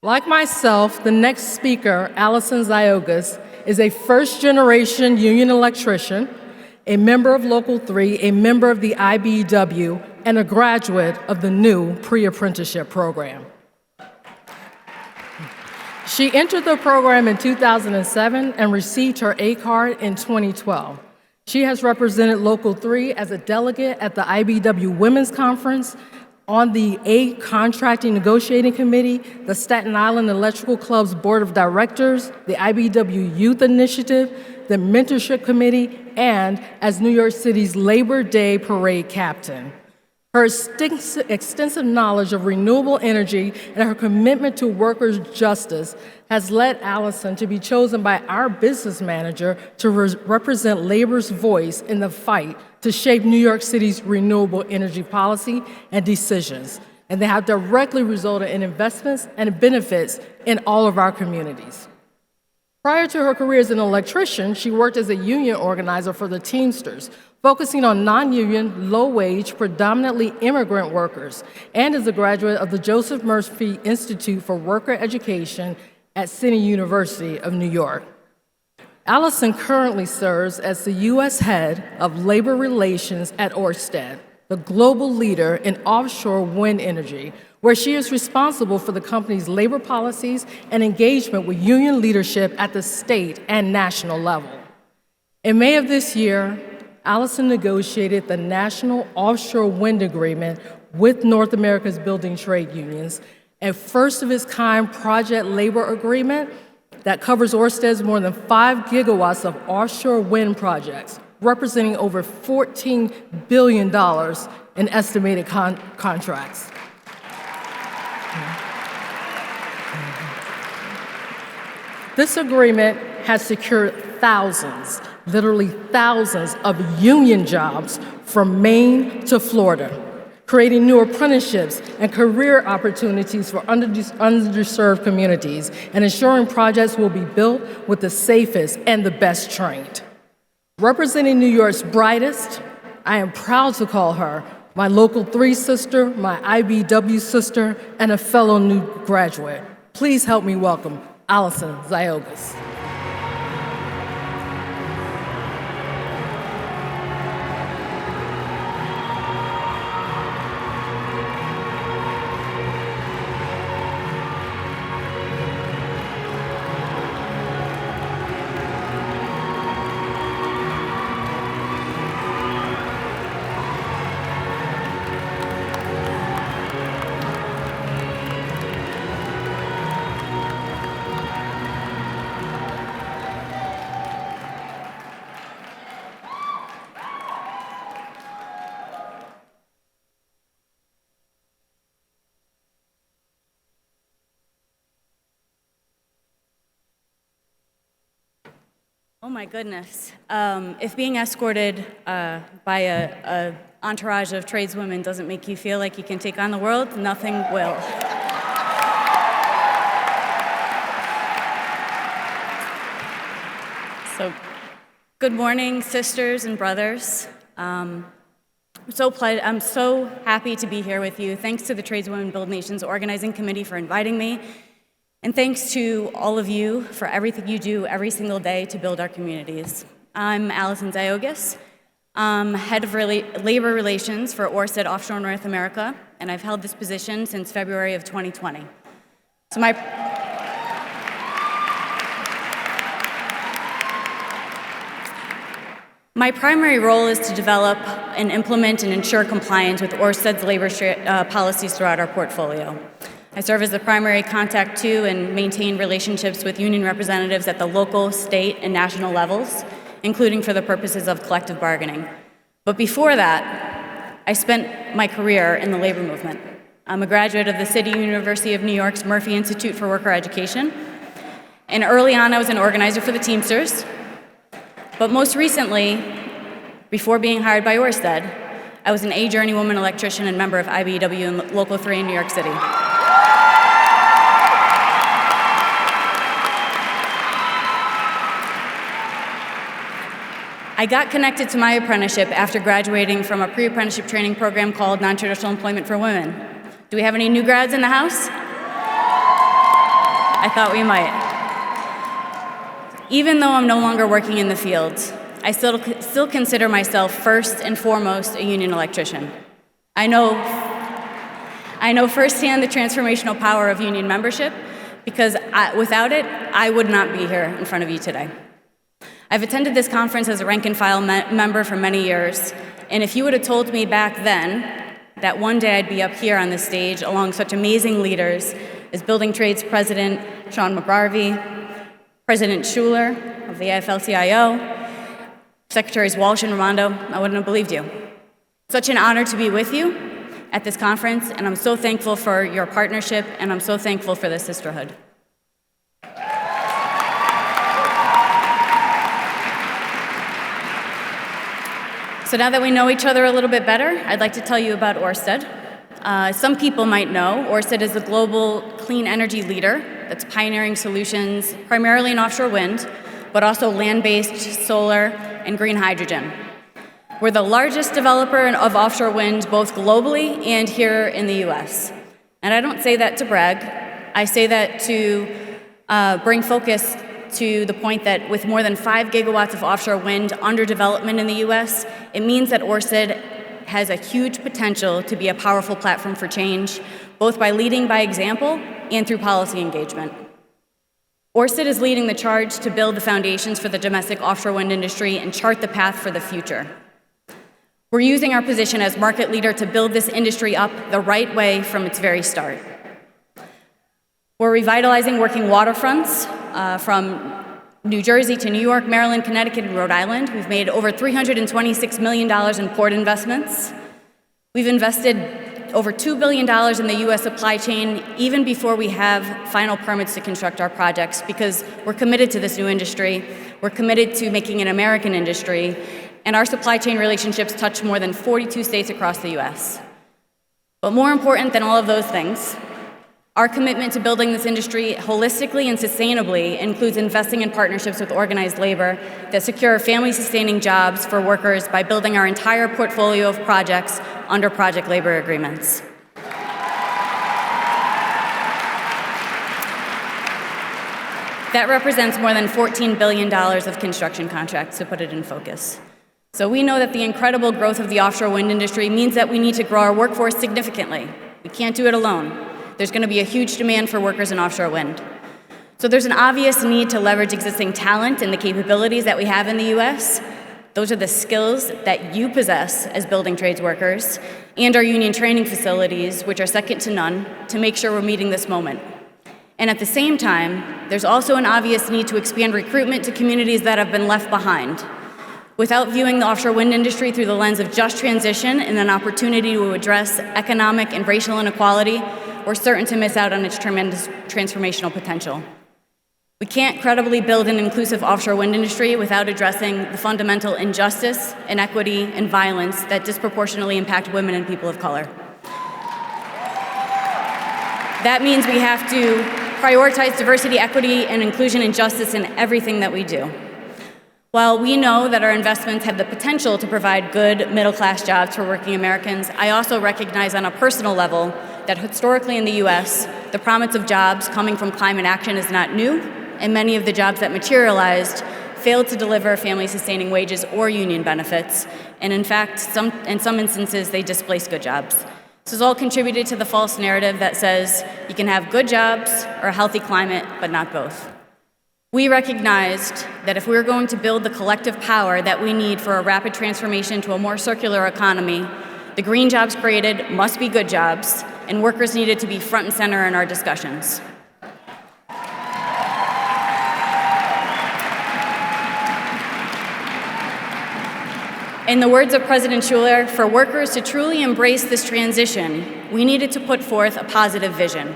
Like myself, the next speaker, Allison Ziogas, is a first-generation union electrician, a member of Local 3, a member of the IBEW, and a graduate of the new pre-apprenticeship program. She entered the program in 2007 and received her A card in 2012. She has represented Local 3 as a delegate at the IBEW Women's Conference, on the A Contracting Negotiating Committee, the Staten Island Electrical Club's Board of Directors, the IBEW Youth Initiative, the Mentorship Committee, and as New York City's Labor Day Parade Captain. Her extensive knowledge of renewable energy and her commitment to workers' justice has led Allison to be chosen by our business manager to represent labor's voice in the fight to shape New York City's renewable energy policy and decisions, and they have directly resulted in investments and benefits in all of our communities. Prior to her career as an electrician, she worked as a union organizer for the Teamsters, focusing on non-union, low-wage, predominantly immigrant workers, and is a graduate of the Joseph Murphy Institute for Worker Education at City University of New York. Allison currently serves as the U.S. Head of Labor Relations at Orsted, the global leader in offshore wind energy, where she is responsible for the company's labor policies and engagement with union leadership at the state and national level. In May of this year, Allison negotiated the National Offshore Wind Agreement with North America's building trade unions, a first-of-its-kind project labor agreement that covers Orsted's more than 5 gigawatts of offshore wind projects, representing over $14 billion in estimated contracts. This agreement has secured thousands, literally thousands of union jobs from Maine to Florida, creating new apprenticeships and career opportunities for underserved communities, and ensuring projects will be built with the safest and the best trained. Representing New York's brightest, I am proud to call her my Local 3 sister, my IBEW sister, and a fellow new graduate. Please help me welcome Allison Ziogas. Oh my goodness. If being escorted by an entourage of tradeswomen doesn't make you feel like you can take on the world, nothing will. So, good morning, sisters and brothers. I'm so happy to be here with you. Thanks to the Tradeswomen Build Nations Organizing Committee for inviting me. And thanks to all of you for everything you do every single day to build our communities. I'm Allison Ziogas. I'm Head of Labor Relations for Orsted Offshore North America, and I've held this position since February of 2020. So my primary role is to develop and implement and ensure compliance with Orsted's labor policies throughout our portfolio. I serve as the primary contact to and maintain relationships with union representatives at the local, state, and national levels, including for the purposes of collective bargaining. But before that, I spent my career in the labor movement. I'm a graduate of the City University of New York's Murphy Institute for Worker Education, and early on I was an organizer for the Teamsters. But most recently, before being hired by Orsted, I was an A journeywoman electrician and member of IBEW in Local 3 in New York City. I got connected to my apprenticeship after graduating from a pre-apprenticeship training program called Non-Traditional Employment for Women. Do we have any new grads in the house? I thought we might. Even though I'm no longer working in the field, I still consider myself first and foremost a union electrician. I know firsthand the transformational power of union membership because without it, I would not be here in front of you today. I've attended this conference as a rank-and-file member for many years, and if you would have told me back then that one day I'd be up here on this stage along such amazing leaders as Building Trades President Sean McGarvey, President Schuler of the AFL-CIO, Secretaries Walsh and Raimondo, I wouldn't have believed you. Such an honor to be with you at this conference, and I'm so thankful for your partnership, and I'm so thankful for the sisterhood. So now that we know each other a little bit better, I'd like to tell you about Orsted. Some people might know Orsted is a global clean energy leader that's pioneering solutions primarily in offshore wind, but also land-based solar and green hydrogen. We're the largest developer of offshore wind, both globally and here in the US. And I don't say that to brag. I say that to bring focus to the point that with more than 5 gigawatts of offshore wind under development in the US, it means that Orsted has a huge potential to be a powerful platform for change, both by leading by example and through policy engagement. Orsted is leading the charge to build the foundations for the domestic offshore wind industry and chart the path for the future. We're using our position as market leader to build this industry up the right way from its very start. We're revitalizing working waterfronts from New Jersey to New York, Maryland, Connecticut, and Rhode Island. We've made over $326 million in port investments. We've invested over $2 billion in the US supply chain even before we have final permits to construct our projects because we're committed to this new industry. We're committed to making an American industry, and our supply chain relationships touch more than 42 states across the US. But more important than all of those things, our commitment to building this industry holistically and sustainably includes investing in partnerships with organized labor that secure family-sustaining jobs for workers by building our entire portfolio of projects under project labor agreements. That represents more than $14 billion of construction contracts, to put it in focus. So we know that the incredible growth of the offshore wind industry means that we need to grow our workforce significantly. We can't do it alone. There's going to be a huge demand for workers in offshore wind. So there's an obvious need to leverage existing talent and the capabilities that we have in the US. Those are the skills that you possess as building trades workers and our union training facilities, which are second to none, to make sure we're meeting this moment. And at the same time, there's also an obvious need to expand recruitment to communities that have been left behind. Without viewing the offshore wind industry through the lens of just transition and an opportunity to address economic and racial inequality, we're certain to miss out on its tremendous transformational potential. We can't credibly build an inclusive offshore wind industry without addressing the fundamental injustice, inequity, and violence that disproportionately impact women and people of color. That means we have to prioritize diversity, equity, and inclusion and justice in everything that we do. While we know that our investments have the potential to provide good middle-class jobs for working Americans, I also recognize on a personal level that historically in the US, the promise of jobs coming from climate action is not new, and many of the jobs that materialized failed to deliver family-sustaining wages or union benefits, and in fact, in some instances, they displaced good jobs. This has all contributed to the false narrative that says you can have good jobs or a healthy climate, but not both. We recognized that if we were going to build the collective power that we need for a rapid transformation to a more circular economy, the green jobs created must be good jobs, and workers needed to be front and center in our discussions. In the words of President Schuler, for workers to truly embrace this transition, we needed to put forth a positive vision.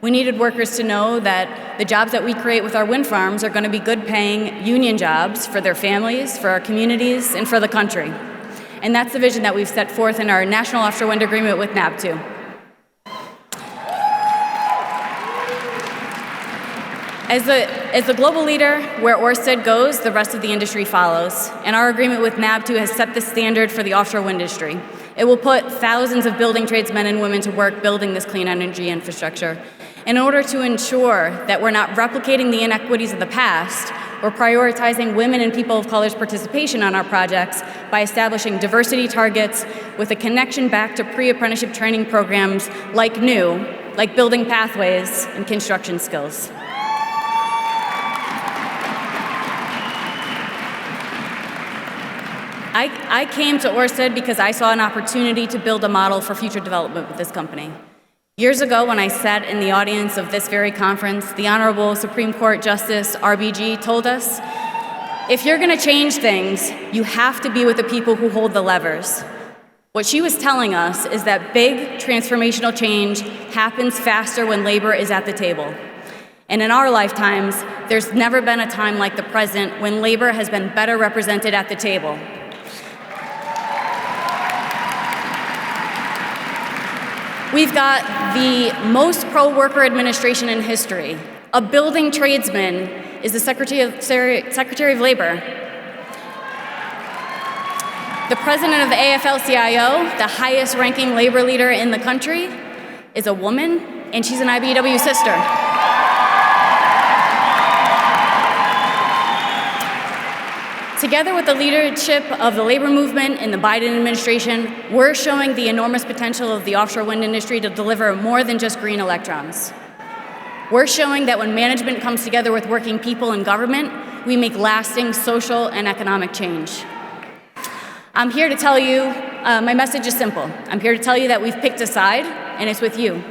We needed workers to know that the jobs that we create with our wind farms are going to be good-paying union jobs for their families, for our communities, and for the country. And that's the vision that we've set forth in our National Offshore Wind Agreement with NAB2. As the global leader, where Orsted goes, the rest of the industry follows. And our agreement with NAB2 has set the standard for the offshore wind industry. It will put thousands of building tradesmen and women to work building this clean energy infrastructure. In order to ensure that we're not replicating the inequities of the past, we're prioritizing women and people of color's participation on our projects by establishing diversity targets with a connection back to pre-apprenticeship training programs like NEW, like building pathways and construction skills. I came to Orsted because I saw an opportunity to build a model for future development with this company. Years ago, when I sat in the audience of this very conference, the Honorable Supreme Court Justice RBG told us, if you're gonna change things, you have to be with the people who hold the levers. What she was telling us is that big transformational change happens faster when labor is at the table. And in our lifetimes, there's never been a time like the present when labor has been better represented at the table. We've got the most pro-worker administration in history. A building tradesman is the Secretary of Labor. The president of the AFL-CIO, the highest-ranking labor leader in the country, is a woman, and she's an IBEW sister. Together with the leadership of the labor movement in the Biden administration, we're showing the enormous potential of the offshore wind industry to deliver more than just green electrons. We're showing that when management comes together with working people and government, we make lasting social and economic change. I'm here to tell you, my message is simple. I'm here to tell you that we've picked a side, and it's with you.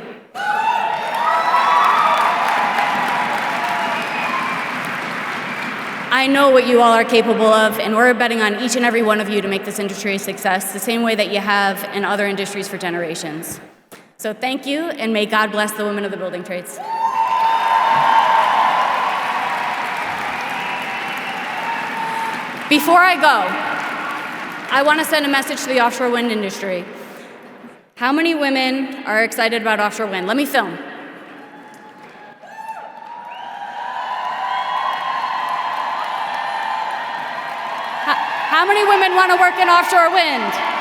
I know what you all are capable of, and we're betting on each and every one of you to make this industry a success, the same way that you have in other industries for generations. So thank you, and may God bless the women of the building trades. Before I go, I want to send a message to the offshore wind industry. How many women are excited about offshore wind? Let me film. How many women want to work in offshore wind?